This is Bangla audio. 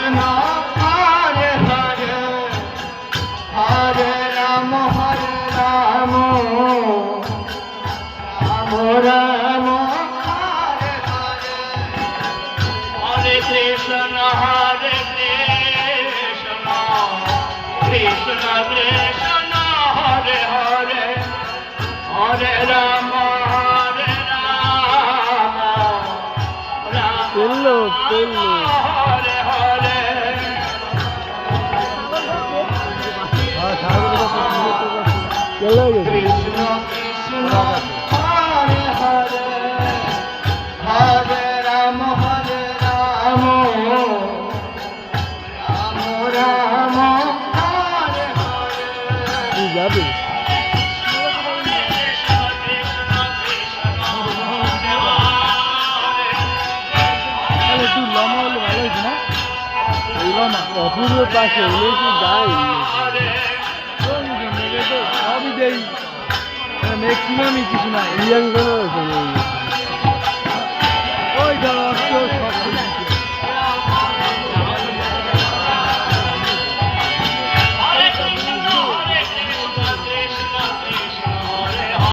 কৃষ্ণ হরে হরে হরে রাম রাম রাম হরে হরে হরে কৃষ্ণ হরে কৃষ্ণ কৃষ্ণ কৃষ্ণ হরে হরে হরে রাম পেলো পেলো হরে হরে কৃষ্ণ কৃষ্ণ হরে হরে হরে রাম রাম রাম হরে হরে তুই যাবি একটু লম্বা হলে ভালো হয়েছে না এই লম্বা অপূর্ব পাশে হলে কি যাই সবই দেই ম্যাক্সিমামই কিছু না ইয়াং জেনারেশন